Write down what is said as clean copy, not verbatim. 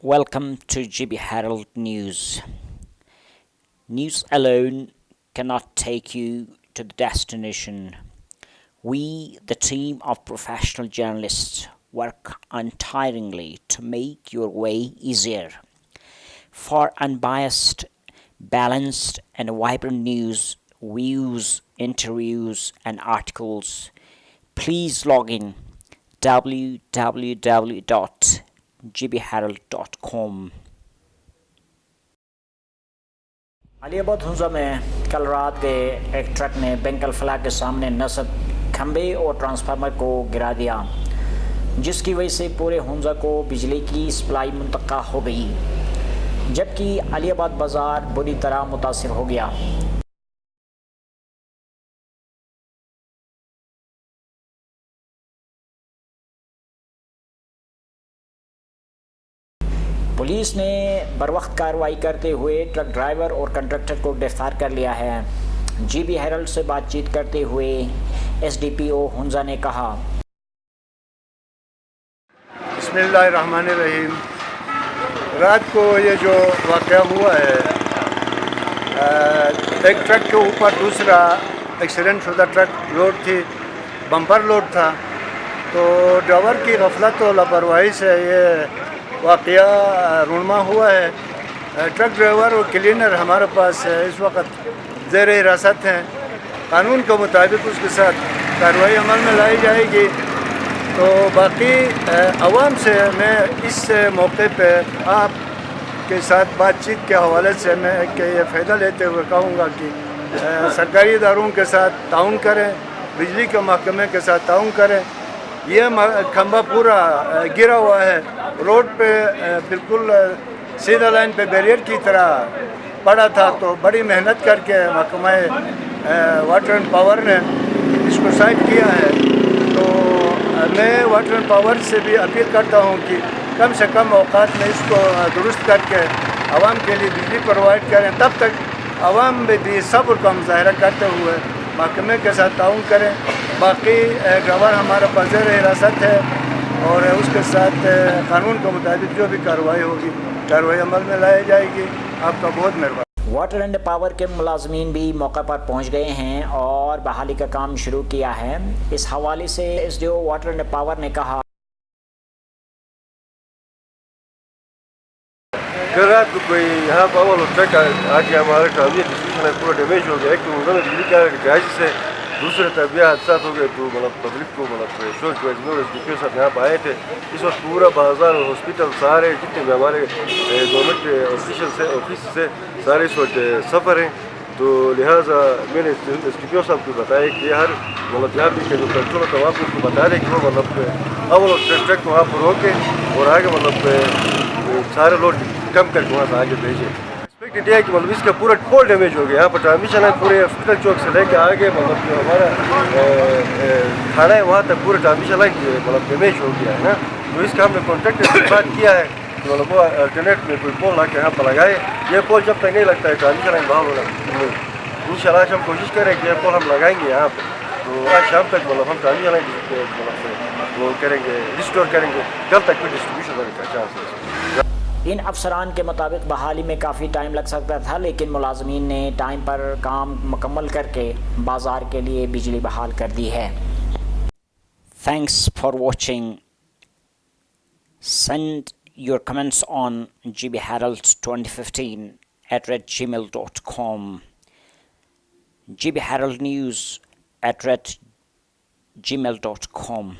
Welcome to GB Herald News. News alone cannot take you to the destination. We, the team of professional journalists, work untiringly to make your way easier. For unbiased, balanced, and vibrant news, views, interviews, and articles, please log in www.gbherald.com. Aliabad Hunza में कल रात के एक truck ने bank Al Falah के सामने नस्ब खंबे और ट्रांसफार्मर को गिरा दिया, जिसकी वजह से पूरे हुंजा को बिजली की सप्लाई मुंतक़ा हो गई, जबकि अलीआबाद बाज़ार बुरी तरह मुतासिर हो गया। पुलिस ने बरवक्त कार्रवाई करते हुए ट्रक ड्राइवर और कंडक्टर को गिरफ्तार कर लिया है। जीबी हेरल्ड से बातचीत करते हुए एसडीपीओ हुंजा ने कहा, बिस्मिल्लाहिर्रहमानिर्रहीम। रात को ये जो वाक़या हुआ है, एक ट्रक के ऊपर दूसरा एक्सीडेंट शुदा ट्रक लोड थी, बम्पर लोड था, तो ड्राइवर की गफलत और लापरवाही से ये वाक़या रूनमा हुआ है। ट्रक ड्राइवर और क्लीनर हमारे पास इस वक्त ज़ेर हिरासत हैं। कानून के मुताबिक उसके साथ कार्रवाई अमल में लाई जाएगी। तो बाकी आवाम से मैं इस मौके पे आपके साथ बातचीत के हवाले से मैं ये फ़ायदा लेते हुए कहूँगा कि सरकारी इदारों के साथ ताउन करें, बिजली के महकमे के साथ ताउन करें। ये खंबा पूरा गिरा हुआ है, रोड पे बिल्कुल सीधा लाइन पे बैरियर की तरह पड़ा था, तो बड़ी मेहनत करके महकमा वाटर एंड पावर ने इसको साइड किया है। तो मैं वाटर एंड पावर से भी अपील करता हूँ कि कम से कम औकात में इसको दुरुस्त करके आवाम के लिए बिजली प्रोवाइड करें। तब तक आवाम में भी सब्र का मुजाहरा करते हुए महकमे के साथ ताउन करें। बाकी ड्राइवर हमारा पास ज़ेर हिरासत है और उसके साथ कानून के मुताबिक जो भी कार्रवाई होगी, कार्रवाई अमल में लाई जाएगी। आपका बहुत मेहरबानी। वाटर एंड पावर के मुलाजमीन भी मौके पर पहुंच गए हैं और बहाली का काम शुरू किया है। इस हवाले से एसडीओ वाटर एंड पावर ने कहा, कल रात को कोई यहाँ पावर ट्रक आके हमारे ट्रांजिट डिस्ट्रीब्यूशन पूरा डैमेज हो गया। एक तो उन्होंने बिजली का क्राइसिस से, दूसरे तबिया हादसा हो गए, तो पब्लिक को शोर की वजह से साथ यहाँ पर आए थे। इस वक्त पूरा बाजार और हॉस्पिटल सारे जितने भी हमारे गवर्नमेंट ऑफिशियल से ऑफिस से सारे इस वक्त सफ़र हैं। तो लिहाजा मैंने एसडीपीओ साहब को बताया कि हर यहाँ पे जो कंट्रोल होता है वहाँ पर उनको बता दें कि वो ट्रक को वहाँ पर रोके और आगे सारे लोग कम करके वहाँ से आगे भेजें। एक्सपेक्टेड है कि इसका पूरा पोल डैमेज हो गया। यहाँ पर ट्रांसमिशन है पूरे हॉस्पिटल चौक से लेकर आगे जो हमारा थाना है वहाँ तक पूरा ट्रांसमिशन लाइन डैमेज हो गया है ना। तो इसका हमने कॉन्ट्रैक्टर से बात किया है कि वो अल्टरनेट में कोई पोल ला के यहाँ पर लगाए। ये पोल जब तक नहीं लगता है ट्रांसमिशन लाइन बहाल होगा इंशाल्लाह आज हम कोशिश करें कि ये पोल हम लगाएंगे यहाँ पर। तो आज शाम तक हम ट्रांसमिशन लाइन वो करेंगे, रिस्टोर करेंगे। कल तक कोई डिस्ट्रीब्यूशन होने का चांस है। इन अफसरान के मुताबिक बहाली में काफ़ी टाइम लग सकता था, लेकिन मुलाजमीन ने टाइम पर काम मुकम्मल करके बाज़ार के लिए बिजली बहाल कर दी है। Thanks for watching. Send your comments on gbherald2015@gmail.com. GB Herald News @gmail.com.